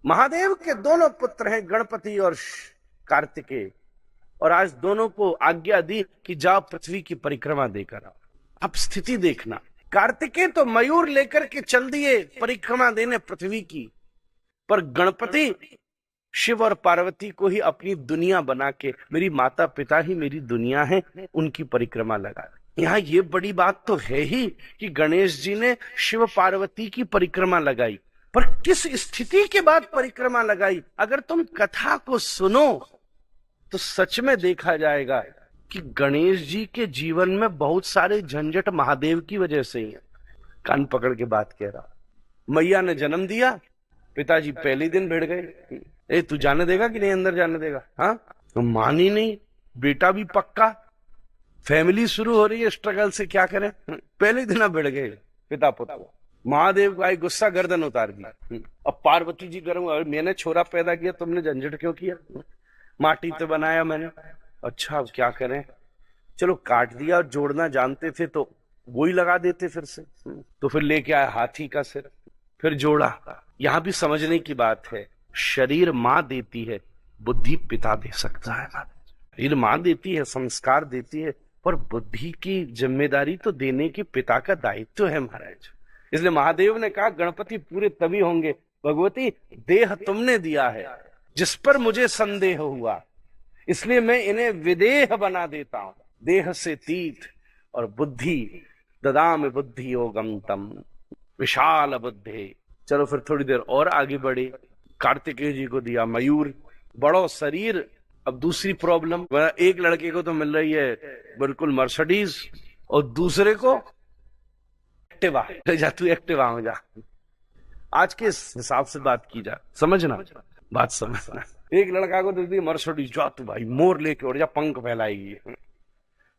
महादेव के दोनों पुत्र हैं, गणपति और कार्तिकेय, और आज दोनों को आज्ञा दी कि जाओ पृथ्वी की परिक्रमा देकर आओ। अब स्थिति देखना, कार्तिकेय तो मयूर लेकर के चल दिए परिक्रमा देने पृथ्वी की, पर गणपति शिव और पार्वती को ही अपनी दुनिया बना के, मेरी माता पिता ही मेरी दुनिया है, उनकी परिक्रमा लगा। यहाँ ये बड़ी बात तो है ही कि गणेश जी ने शिव पार्वती की परिक्रमा लगाई, पर किस स्थिति के बाद परिक्रमा लगाई? अगर तुम कथा को सुनो तो सच में देखा जाएगा कि गणेश जी के जीवन में बहुत सारे झंझट महादेव की वजह से ही है। कान पकड़ के बात कह रहा, मैया ने जन्म दिया, पिताजी पहले दिन भिड़ गए, ए तू जाने देगा कि नहीं अंदर जाने देगा? हाँ, तो मानी नहीं, बेटा भी पक्का, फैमिली शुरू हो रही है, स्ट्रगल से क्या करें, पहले दिन भिड़ गए पिता पुत्र। महादेव का गुस्सा, गर्दन उतार दी। अब पार्वती जी गर्म, मैंने छोरा पैदा किया, तुमने झंझट क्यों किया? माटी तो बनाया मैंने। अच्छा अब क्या करें? चलो काट दिया, और जोड़ना जानते थे तो वो ही लगा देते फिर से। तो फिर लेके आया हाथी का सिर, फिर जोड़ा। यहां भी समझने की बात है, शरीर मां देती है, बुद्धि पिता दे सकता है। शरीर मां देती है, संस्कार देती है, पर बुद्धि की जिम्मेदारी तो देने की पिता का दायित्व है महाराज। इसलिए महादेव ने कहा गणपति पूरे तभी होंगे, भगवती देह तुमने दिया है जिस पर मुझे संदेह हुआ, इसलिए मैं इन्हें विदेह बना देता हूं। देह से तीत और बुद्धि, ददाम बुद्धि योगम तम विशाल बुद्धि। चलो फिर थोड़ी देर और आगे बढ़े, कार्तिकेय जी को दिया मयूर, बड़ो शरीर। अब दूसरी प्रॉब्लम, एक लड़के को तो मिल रही है बिल्कुल मर्सिडीज, और दूसरे को एक्टिवा। जा तू एक्टिवा हो जा। आज के हिसाब से बात की जा, समझना बात, समझना। एक लड़का को दे दी मर्सिडीज, जा तू भाई मोर लेके उड़ जा, पंख फैलाएगी,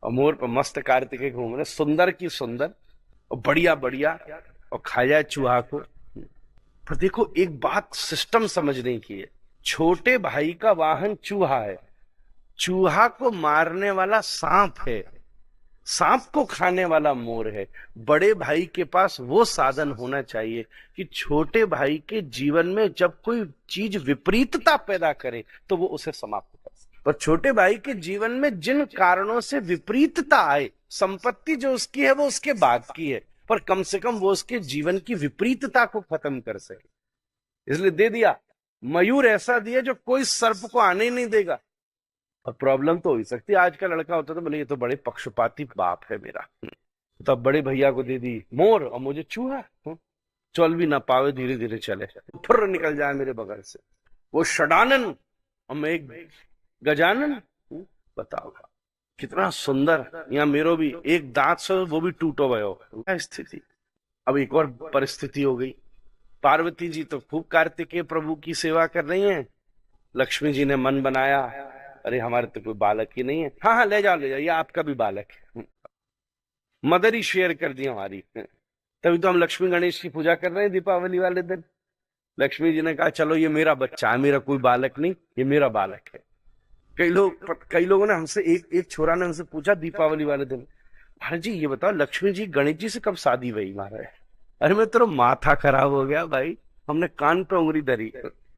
और मोर पर मस्त कार्तिकेय घूम रहे, सुंदर की सुंदर और बढ़िया बढ़िया, और खा जाए चूहा को। पर देखो एक बात सिस्टम समझने की है, छोटे भाई का वाहन चूहा है, चूहा को मारने वाला सांप है, सांप को खाने वाला मोर है। बड़े भाई के पास वो साधन होना चाहिए कि छोटे भाई के जीवन में जब कोई चीज विपरीतता पैदा करे तो वो उसे समाप्त कर सके। पर छोटे भाई के जीवन में जिन कारणों से विपरीतता आए, संपत्ति जो उसकी है वो उसके बाद की है, पर कम से कम वो उसके जीवन की विपरीतता को खत्म कर सके, इसलिए दे दिया। मयूर ऐसा दिया जो कोई सर्प को आने ही नहीं देगा। और प्रॉब्लम तो हो ही सकती है, आज का लड़का होता तो बोले ये तो बड़े पक्षपाती बाप है मेरा, तब बड़े भैया को दे दी मोर और मुझे चूहा, चल भी ना पावे, धीरे धीरे चले, फुर्र निकल जाए मेरे बगल से। वो षडानन और मैं एक गजानन, बताओ कितना सुंदर। यहाँ मेरो भी एक दांत से वो भी टूटो गयो स्थिति। अब एक और परिस्थिति हो गई, पार्वती जी तो खूब कार्तिकेय प्रभु की सेवा कर रही हैं, लक्ष्मी जी ने मन बनाया, अरे हमारे तो कोई बालक ही नहीं है, हाँ हाँ ले जाओ ले जाओ, ये आपका भी बालक है। मदर ही शेयर कर दी हमारी, तभी तो हम लक्ष्मी गणेश की पूजा कर रहे हैं दीपावली वाले दिन। लक्ष्मी जी ने कहा चलो ये मेरा बच्चा है, मेरा कोई बालक नहीं, ये मेरा बालक है। कई लोगों ने हमसे, एक छोरा ने हमसे पूछा दीपावली वाले दिन, महाराज जी ये बताओ लक्ष्मी जी गणेश जी से कब शादी हुई? महाराज अरे मैं तेरा माथा खराब हो गया भाई, हमने कान पे उंगली धरी,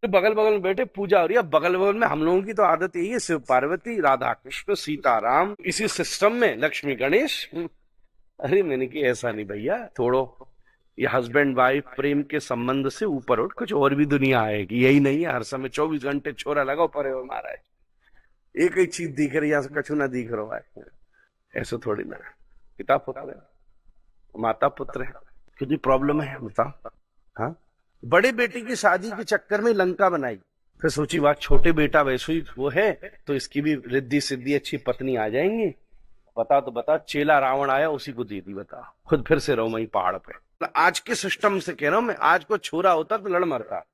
तो बगल बगल में बैठे पूजा हो रही है। बगल बगल में हम लोगों की तो आदत यही है, शिव पार्वती, राधा कृष्ण, सीताराम, इसी सिस्टम में लक्ष्मी गणेश। अरे मैंने कि ऐसा नहीं भैया, थोड़ो ये हस्बैंड वाइफ प्रेम के संबंध से ऊपर उठ कुछ और भी दुनिया आएगी, यही नहीं है हर समय 24 घंटे छोरा लगाओ परे हो महाराज, एक ही चीज दिख रही है, कछु ना दिख रहा है, ऐसा थोड़ी ना। पिता पुत्र है, माता पुत्र है, कितनी प्रॉब्लम है बताओ। हाँ, बड़े बेटे की शादी के चक्कर में लंका बनाई, फिर सोची बात छोटे बेटा वैसे ही वो है तो इसकी भी रिद्धि सिद्धि अच्छी पत्नी आ जाएंगी। बताओ तो बताओ, चेला रावण आया उसी को दे दी, बताओ खुद फिर से रहो वहीं पहाड़ पे। आज के सिस्टम से कह रहा हूं मैं, आज को छोरा होता तो लड़ मरता।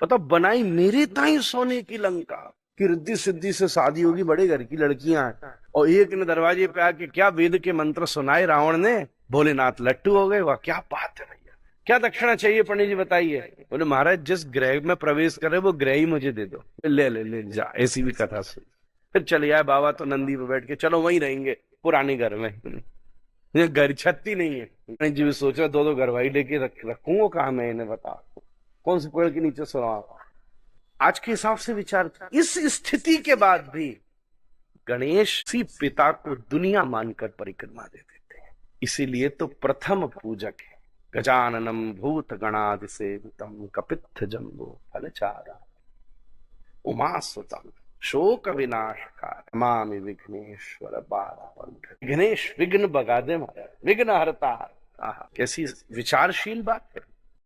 पता बनाई मेरे ताई सोने की लंका की रिद्धि सिद्धि से शादी होगी, बड़े घर की लड़कियां, और एक ने दरवाजे पे आके क्या वेद के मंत्र सुनाए रावण ने, भोलेनाथ लट्टू हो गए। वाह क्या बात है भैया, क्या दक्षिणा चाहिए पंडित जी बताइए? बोले महाराज जिस ग्रह में प्रवेश करे वो ग्रह ही मुझे दे दो। ले ले ले जा, ऐसी भी कथा सुनी। फिर चले आए बाबा तो नंदी पे बैठ के, चलो वहीं रहेंगे पुराने घर में, घर छत्ती नहीं है। जी भी सोच रहा दो घर भाई लेके रखूंगा कहा मैं इन्हें, बता कौन से पेड़ के नीचे सो रहा हूं। आज के हिसाब से विचार, इस स्थिति के बाद भी गणेश सी पिता को दुनिया मानकर परिक्रमा देते थे। इसीलिए तो प्रथम पूजक है। गजाननम भूत गणादिसेवितम कपित्थ जम्बो फलचारा उमासुतम शोक विनाशकार नमामि विघ्नेश्वर बारपंथ। विघ्नेश विघ्न बगा दे महाराज, विघ्न हरता। कैसी विचारशील बात है।